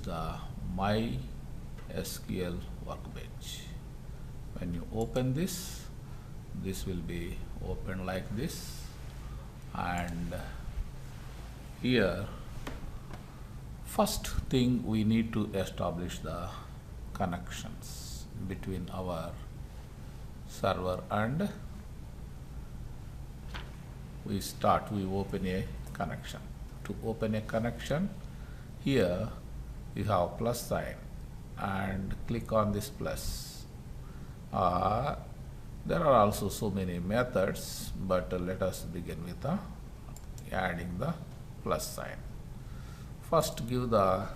the MySQL Workbench. When you open this will be open like this, and here first thing we need to establish the connections between our server, and we open a connection. To open a connection, here you have plus sign and click on this plus. There are also so many methods, but let us begin with adding the plus sign. First, give the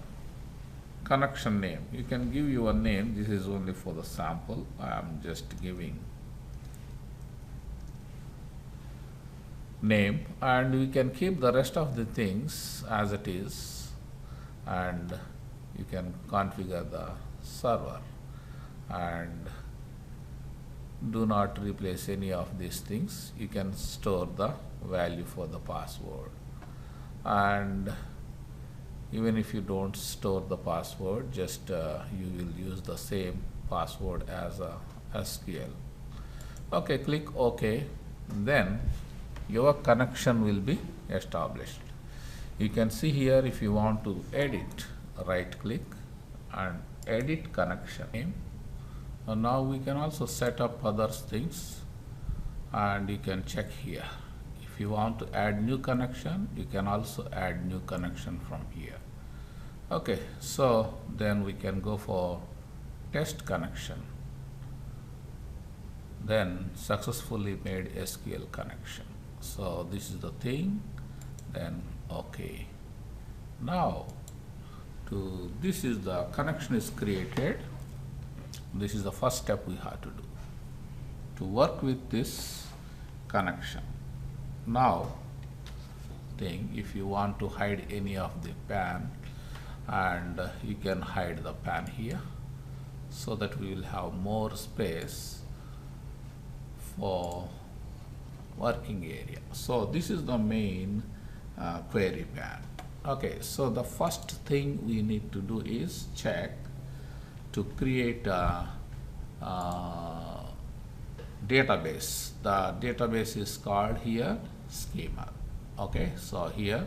connection name. You can give your name. This is only for the sample. I am just giving name, and we can keep the rest of the things as it is, and you can configure the server and do not replace any of these things. You can store the value for the password, and even if you don't store the password, just you will use the same password as a SQL. Okay, click OK. Then your connection will be established. You can see here, if you want to edit, right click and edit connection name. And now we can also set up other things, and you can check here. If you want to add new connection, you can also add new connection from here. Okay, so then we can go for test connection. Then successfully made SQL connection. So this is the thing. Then okay. Now this is the connection is created. This is the first step we have to do to work with this connection. Now if you want to hide any of the pan, and you can hide the pan here, so that we will have more space for working area. So this is the main query pan. Okay, so the first thing we need to do is check to create a database. The database is called here schema. Okay, so here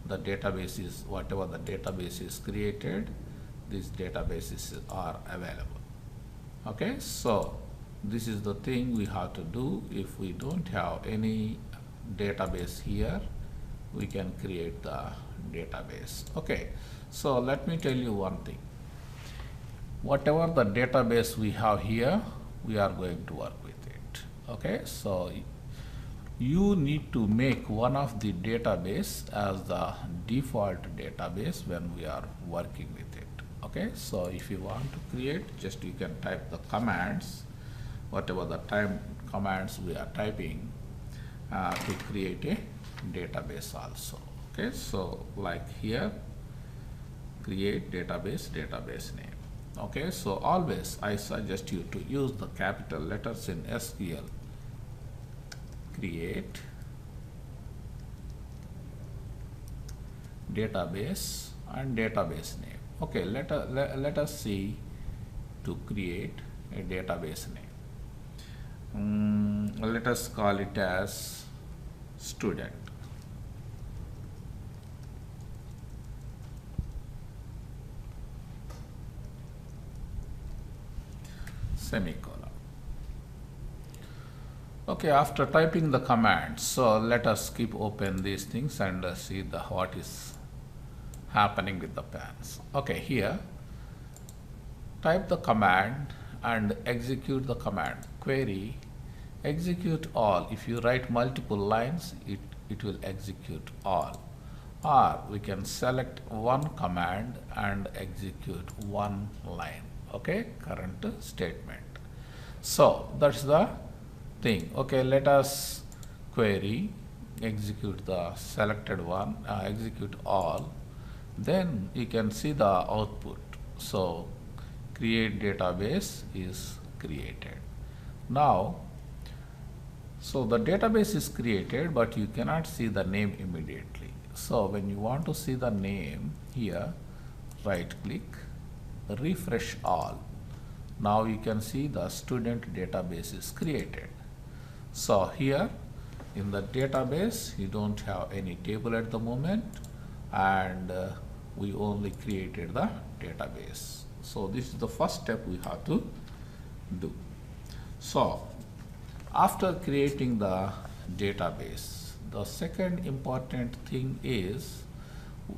the database is whatever the database is created, these databases are available. Okay, so this is the thing we have to do. If we don't have any database here, we can create the database. Okay, so let me tell you one thing. Whatever the database we have here, we are going to work with it. Okay, so you need to make one of the database as the default database when we are working with it. Okay, so if you want to create, just you can type the commands, whatever the commands we are typing to create a database also. Okay, so like here, create database name. Okay, so always I suggest you to use the capital letters in SQL. Create database and database name. Okay, let us see to create a database name. Let us call it as student. Semicolon. Okay, after typing the command, so let us keep open these things and see what is happening with the pans. Okay, here type the command and execute the command. Query execute all. If you write multiple lines, it will execute all. Or we can select one command and execute one line. Okay, current statement. So that's the thing. Okay, let us query, execute the selected one, execute all. Then you can see the output. So create database is created. Now, so the database is created, but you cannot see the name immediately. So when you want to see the name here, right click, refresh all. Now you can see the student database is created. So here in the database you don't have any table at the moment, and we only created the database. So this is the first step we have to do. So after creating the database, the second important thing is,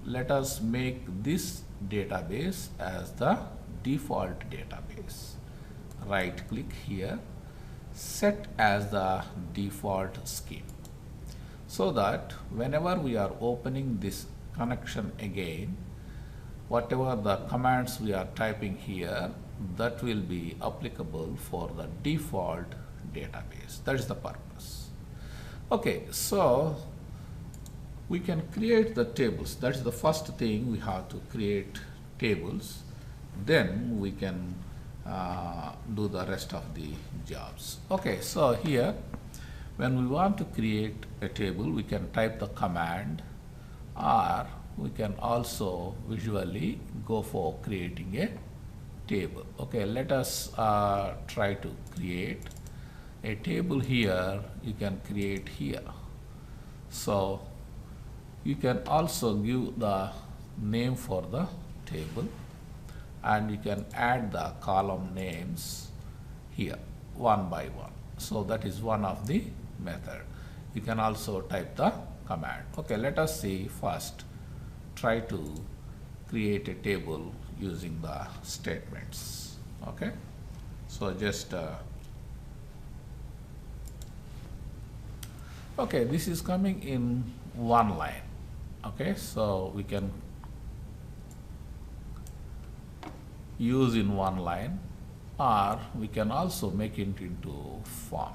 let us make this database as the default database. Right click here, set as the default scheme, so that whenever we are opening this connection again, whatever the commands we are typing here, that will be applicable for the default database. That is the purpose. Okay, so we can create the tables. That's the first thing, we have to create tables. Then we can do the rest of the jobs. Okay, so here when we want to create a table, we can type the command, or we can also visually go for creating a table. Okay, let us try to create a table here. You can create here. So you can also give the name for the table, and you can add the column names here one by one. So that is one of the method. You can also type the command. Okay, let us see first. Try to create a table using the statements. Okay, so just okay, this is coming in one line. Okay, so we can use in one line, or we can also make it into form,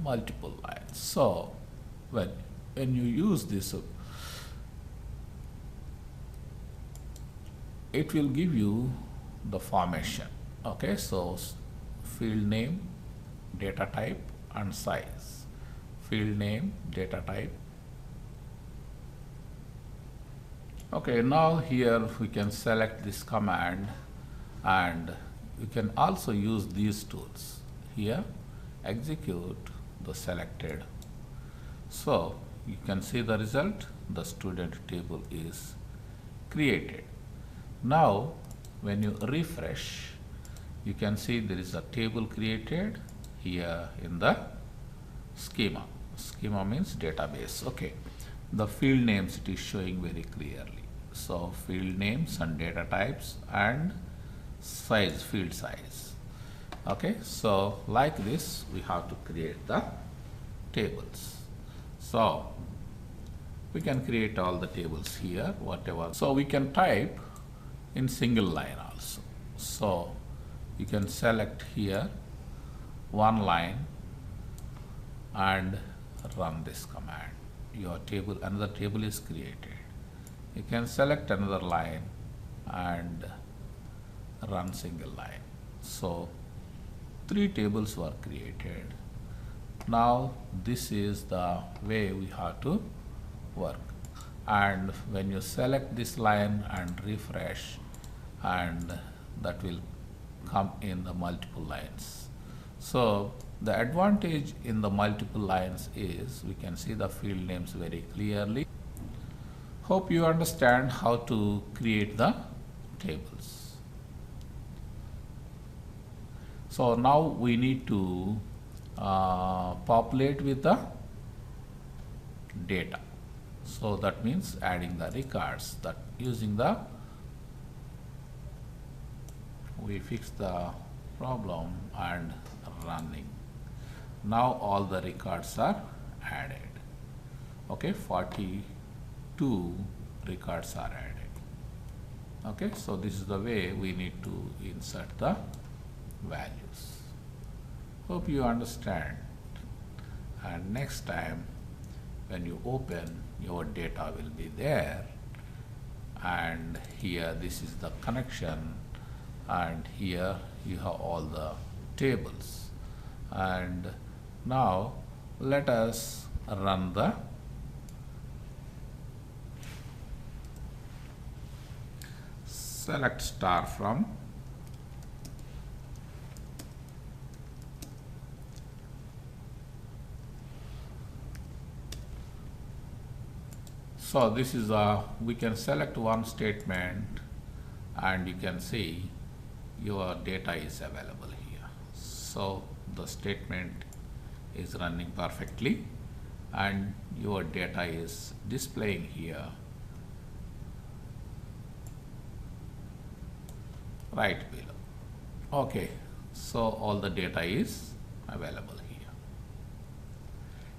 multiple lines. So when you use this, it will give you the formation. Okay, so field name, data type, and size. Field name, data type. Okay, now here we can select this command, and you can also use these tools. Here, execute the selected. So you can see the result, the student table is created. Now when you refresh, you can see there is a table created here in the schema. Schema means database. Okay, the field names it is showing very clearly. So field names and data types and size, field size. Okay, so like this we have to create the tables. So we can create all the tables here, whatever. So we can type in single line also. So you can select here one line and run this command. Your table, another table is created. You can select another line and run single line. So 3 tables were created. Now this is the way we have to work. And when you select this line and refresh, and that will come in the multiple lines. So the advantage in the multiple lines is we can see the field names very clearly. Hope you understand how to create the tables. So now we need to populate with the data. So that means adding the records, that using the, we fix the problem and running. Now all the records are added. Okay, 42 records are added. Okay, so this is the way we need to insert the values. Hope you understand. And next time when you open, your data will be there, and here this is the connection, and here you have all the tables. And now let us run the select star from so this is we can select one statement and you can see your data is available here. So the statement is running perfectly and your data is displaying here right below. Okay, so all the data is available here.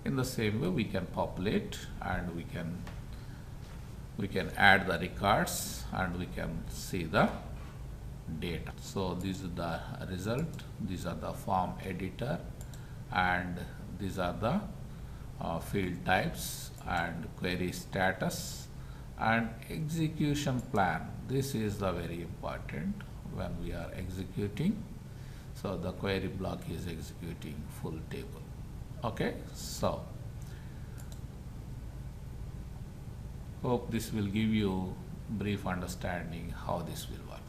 In the same way we can populate and we can add the records and we can see the data. So this is the result, these are the form editor and these are the field types and query status and execution plan. This is the very important when we are executing. So the query block is executing full table. Okay, so hope this will give you brief understanding how this will work.